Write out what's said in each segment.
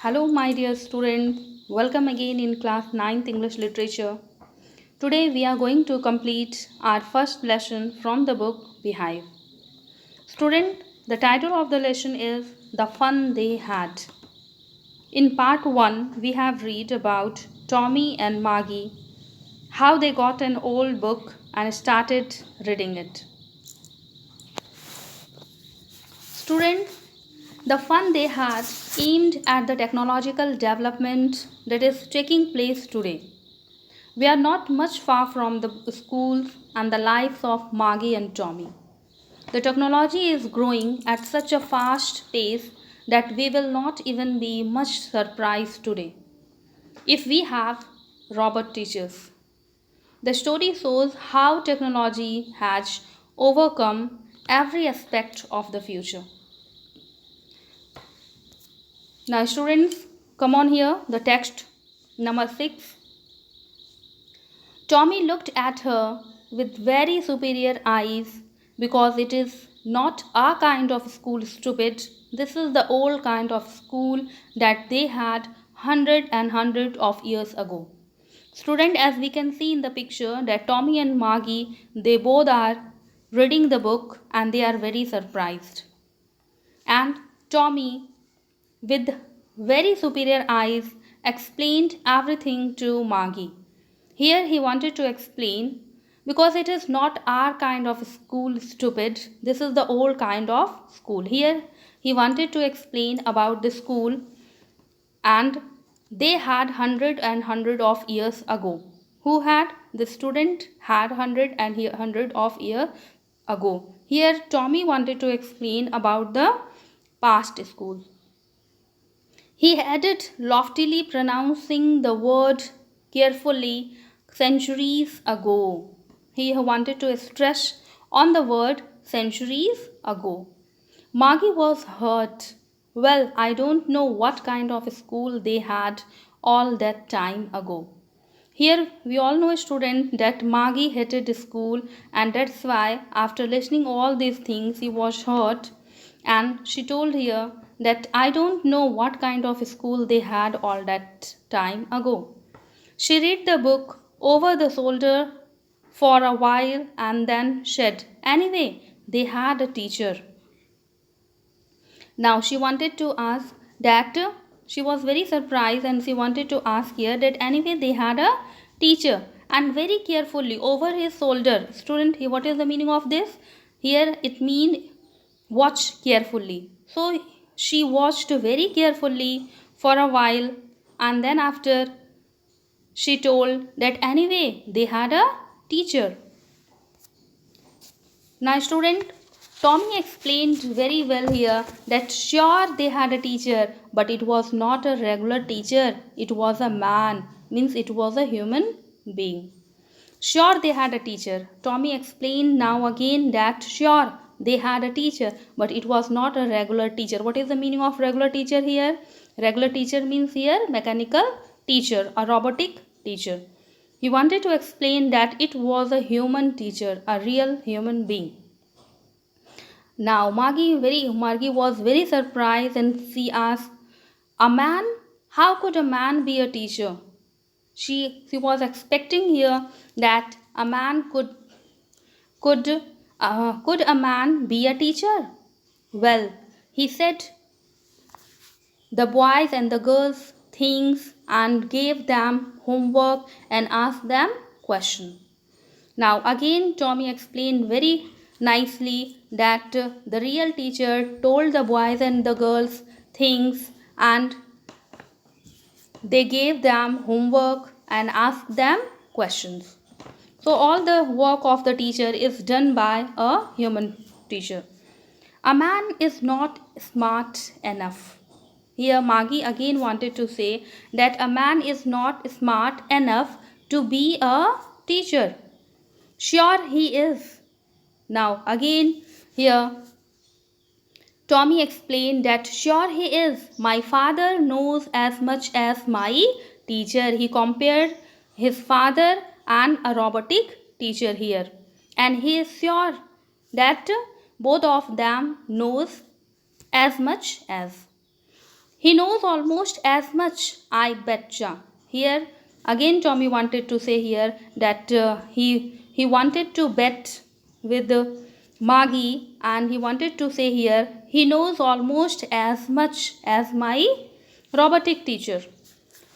Hello, my dear student. Welcome again in class ninth English Literature. Today we are going to complete our first lesson from the book Beehive. Student, the title of the lesson is The Fun They Had. In part 1, we have read about Tommy and Maggie, how they got an old book and started reading it. Student, the fun they had aimed at the technological development that is taking place today. We are not much far from the schools and the lives of Maggie and Tommy. The technology is growing at such a fast pace that we will not even be much surprised today if we have robot teachers. The story shows how technology has overcome every aspect of the future. Now, students, come on here, the text number 6. Tommy looked at her with very superior eyes because it is not our kind of school, stupid. This is the old kind of school that they had hundred of years ago. Student, as we can see in the picture that Tommy and Maggie, they both are reading the book and they are very surprised. And Tommy, with very superior eyes, explained everything to Maggie. Here he wanted to explain because it is not our kind of school, stupid. This is the old kind of school. Here he wanted to explain about the school and they had hundred of years ago. Who had? The student had hundred of years ago. Here Tommy wanted to explain about the past school. He added loftily, pronouncing the word carefully, centuries ago. He wanted to stress on the word centuries ago. Maggie was hurt. Well, I don't know what kind of school they had all that time ago. Here we all know a student that Maggie hated school and that's why after listening all these things he was hurt and she told here that I don't know what kind of school they had all that time ago. She read the book over the shoulder for a while and then said, anyway, they had a teacher. Now she wanted to ask that she was very surprised and she wanted to ask here that anyway they had a teacher and very carefully over his shoulder. Student, what is the meaning of this? Here it means watch carefully. So she watched very carefully for a while and then after she told that anyway they had a teacher. Now, student, Tommy explained very well here that sure they had a teacher, but it was not a regular teacher. It was a man, means it was a human being. Sure, they had a teacher. Tommy explained now again that sure they had a teacher, but it was not a regular teacher. What is the meaning of regular teacher here? Regular teacher means here mechanical teacher, a robotic teacher. He wanted to explain that it was a human teacher, a real human being. Now Margie was very surprised and she asked, a man? How could a man be a teacher? She was expecting here that a man could could a man be a teacher? Well, he said the boys and the girls things and gave them homework and asked them questions. Now again Tommy explained very nicely that the real teacher told the boys and the girls things and they gave them homework and asked them questions. So all the work of the teacher is done by a human teacher. A man is not smart enough. Here Maggie again wanted to say that a man is not smart enough to be a teacher. Sure he is. Now again here Tommy explained that sure he is. My father knows as much as my teacher. He compared his father and a robotic teacher here. And he is sure that both of them knows as much as. He knows almost as much, I betcha. Here, again, Tommy wanted to say here that he wanted to bet with Maggie, and he wanted to say here he knows almost as much as my robotic teacher.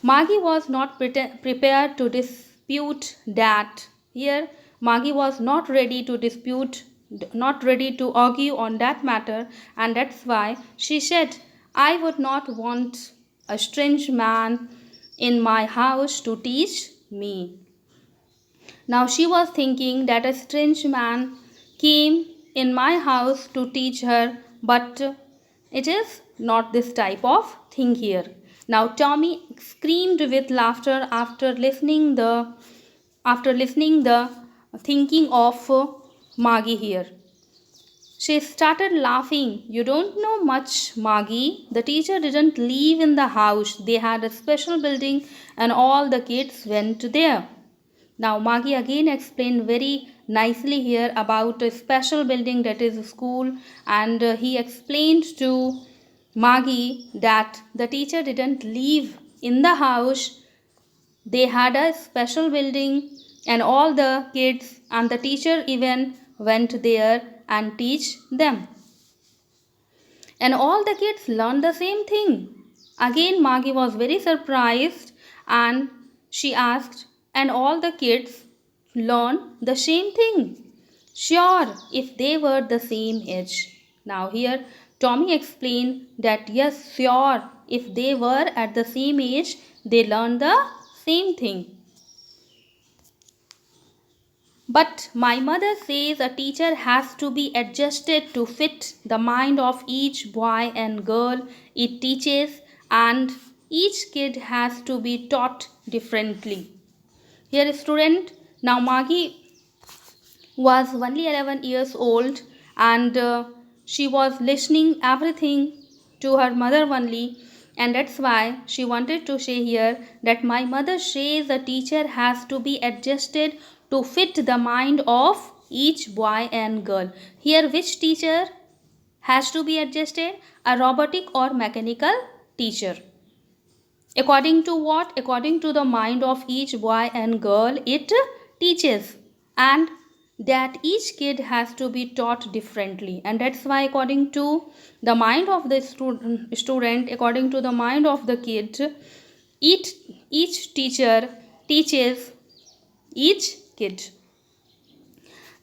Maggie was not prepared to dispute that. Here, Maggie was not ready to dispute, not ready to argue on that matter, and that's why she said, I would not want a strange man in my house to teach me. Now she was thinking that a strange man came in my house to teach her, but it is not this type of thing here. Now Tommy screamed with laughter after listening the thinking of Maggie here. She started laughing. You don't know much, Maggie. The teacher didn't live in the house. They had a special building and all the kids went there. Now, Maggie again explained very nicely here about a special building that is a school, and he explained to Maggie that the teacher didn't live in the house. They had a special building, and all the kids and the teacher even went there and teach them. And all the kids learned the same thing. Again, Maggie was very surprised and she asked, and all the kids learn the same thing? Sure, if they were the same age. Now, here Tommy explained that yes, sure, if they were at the same age, they learned the same thing. But my mother says a teacher has to be adjusted to fit the mind of each boy and girl it teaches, and each kid has to be taught differently. Here, student, now Maggie was only 11 years old, and she was listening everything to her mother only, and that's why she wanted to say here that my mother says a teacher has to be adjusted to fit the mind of each boy and girl. Here, which teacher has to be adjusted? A robotic or mechanical teacher. According to what? According to the mind of each boy and girl it teaches, and that each kid has to be taught differently, and that's why according to the mind of the student, according to the mind of the kid, each teacher teaches each kid.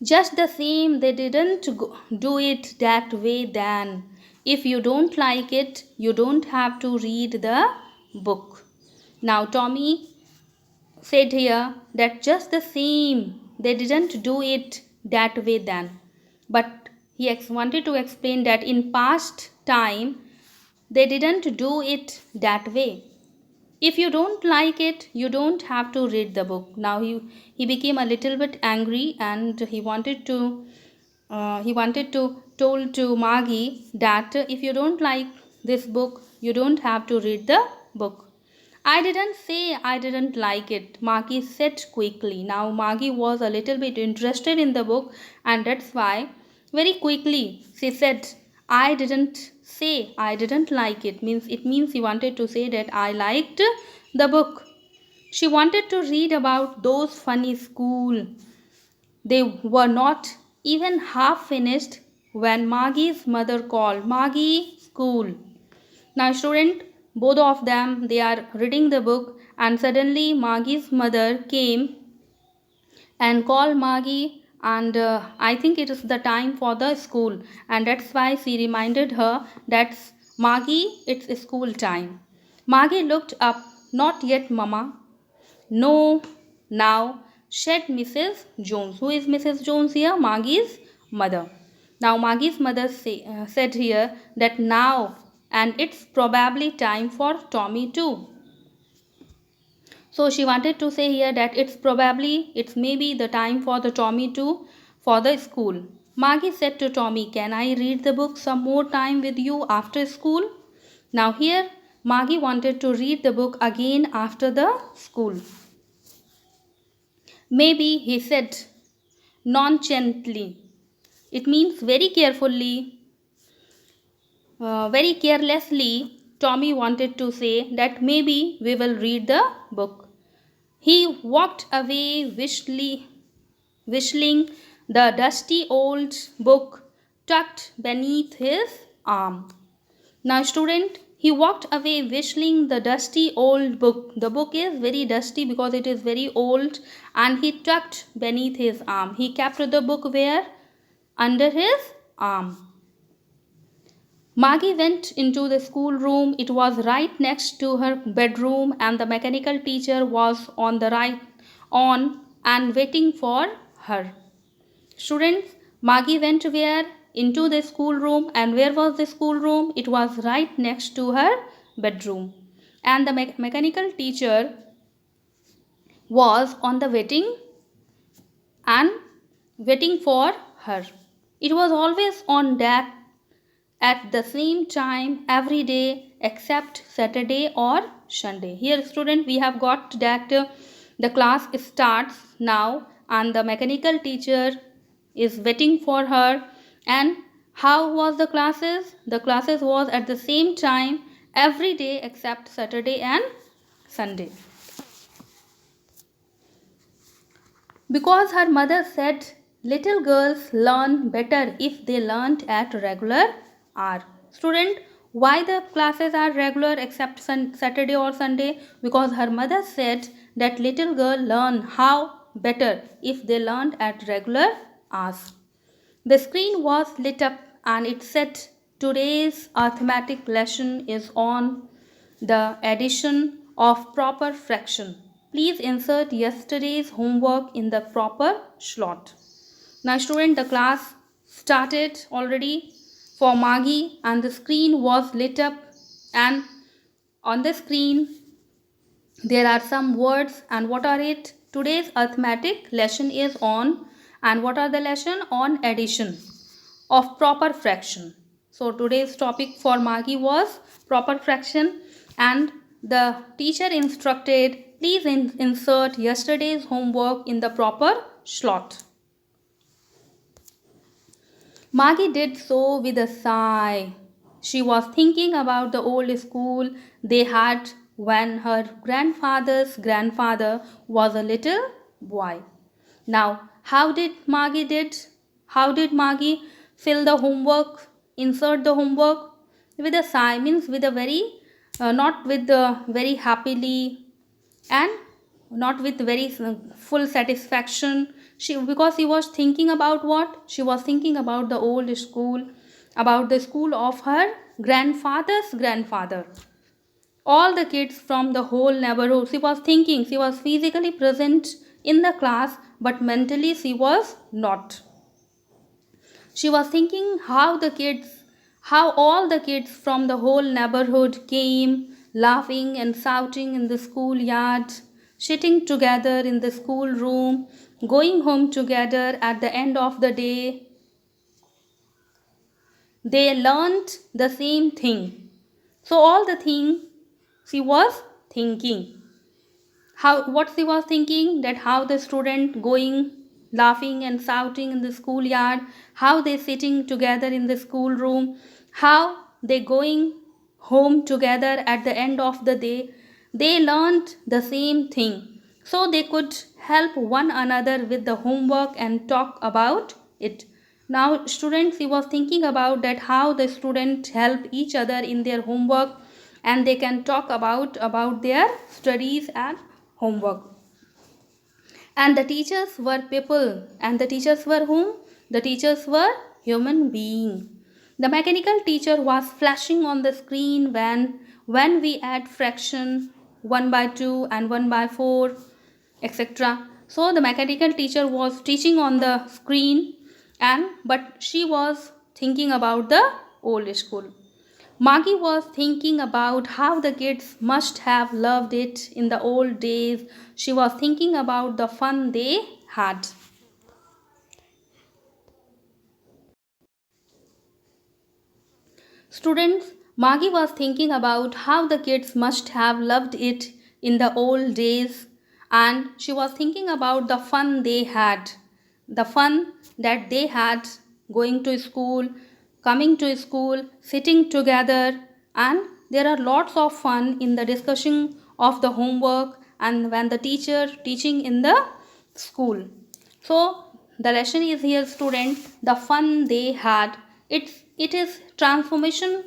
Just the same, they didn't do it that way then. If you don't like it, you don't have to read the book. Now, Tommy said here that just the same, they didn't do it that way then. But he wanted to explain that in past time, they didn't do it that way. If you don't like it, you don't have to read the book. Now he became a little bit angry, and he wanted to told to Maggie that if you don't like this book, you don't have to read the book. I didn't say I didn't like it, Maggie said quickly. Now Maggie was a little bit interested in the book, and that's why very quickly she said, I didn't say I didn't like it. It means he wanted to say that I liked the book. She wanted to read about those funny school. They were not even half finished when Maggie's mother called. Maggie, school. Now, student, both of them, they are reading the book, and suddenly Maggie's mother came and called Maggie, and I think it is the time for the school, and that's why she reminded her that Maggie, it's school time. Maggie looked up. Not yet, Mama. No, now, said Mrs. Jones. Who is Mrs. Jones here? Maggie's mother. Now, Maggie's mother said here that now, and it's probably time for Tommy too. So she wanted to say here that it's maybe the time for the Tommy too for the school. Maggie said to Tommy, can I read the book some more time with you after school? Now here Maggie wanted to read the book again after the school. Maybe, he said nonchalantly. It means very carefully, very carelessly. Tommy wanted to say that maybe we will read the book. He walked away whistling the dusty old book tucked beneath his arm. Now, student, he walked away whistling the dusty old book. The book is very dusty because it is very old, and he tucked beneath his arm. He kept the book where? Under his arm. Maggie went into the schoolroom. It was right next to her bedroom, and the mechanical teacher was on and waiting for her. Students, Maggie went where? Into the schoolroom. And where was the schoolroom? It was right next to her bedroom. And the mechanical teacher was on the waiting for her. It was always on deck at the same time every day except Saturday or Sunday. Here, student, we have got that the class starts now and the mechanical teacher is waiting for her. And how was the classes? The classes was at the same time every day except Saturday and Sunday. Because her mother said little girls learn better if they learnt at regular hour. Student, why the classes are regular except Saturday or Sunday? Because her mother said that little girl learn how better if they learned at regular hours. The screen was lit up and it said today's arithmetic lesson is on the addition of proper fraction. Please insert yesterday's homework in the proper slot. Now, student, the class started already for Maggie and the screen was lit up, and on the screen there are some words. And what are it? Today's arithmetic lesson is on, and what are the lesson? On addition of proper fraction. So today's topic for Maggie was proper fraction, and the teacher instructed please insert yesterday's homework in the proper slot. Maggie did so with a sigh. She was thinking about the old school they had when her grandfather's grandfather was a little boy. Now, how did Maggie fill the homework, insert the homework? With a sigh, means with a very, not with very happily, and not with very full satisfaction. Because she was thinking about what? She was thinking about the old school, about the school of her grandfather's grandfather. All the kids from the whole neighborhood. She was thinking, she was physically present in the class, but mentally she was not. She was thinking how all the kids from the whole neighborhood came, laughing and shouting in the schoolyard, sitting together in the schoolroom, going home together at the end of the day. They learnt the same thing. So all the thing she was thinking. What she was thinking? That how the student going, laughing and shouting in the schoolyard, how they sitting together in the schoolroom, how they going home together at the end of the day. They learnt the same thing. So they could help one another with the homework and talk about it. Now, students, he was thinking about that how the students help each other in their homework, and they can talk about their studies and homework. And the teachers were people. And the teachers were whom? The teachers were human beings. The mechanical teacher was flashing on the screen when we add fraction 1 by 2 and 1 by 4, etc. So the mechanical teacher was teaching on the screen, but she was thinking about the old school. Maggie was thinking about how the kids must have loved it in the old days. She was thinking about the fun they had. Students, Maggie was thinking about how the kids must have loved it in the old days, and she was thinking about the fun they had. The fun that they had going to school, coming to school, sitting together and there are lots of fun in the discussion of the homework and when the teacher teaching in the school. So the lesson is here, student, the fun they had. It is transformation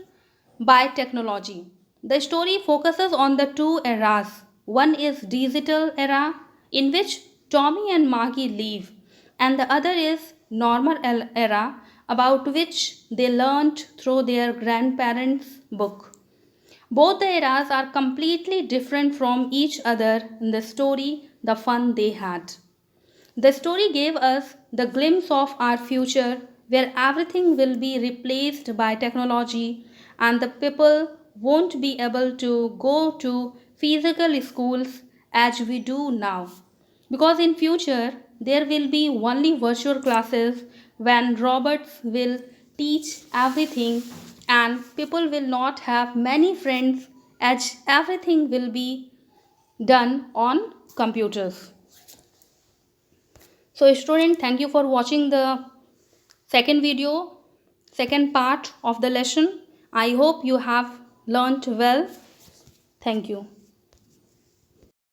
by technology. The story focuses on the two eras. One is digital era in which Tommy and Maggie live, and the other is normal era about which they learnt through their grandparents' book. Both the eras are completely different from each other in the story, the fun they had. The story gave us the glimpse of our future where everything will be replaced by technology and the people won't be able to go to physical schools as we do now. Because in future there will be only virtual classes when robots will teach everything and people will not have many friends as everything will be done on computers. So student, thank you for watching the second video, second part of the lesson. I hope you have learnt well. Thank you.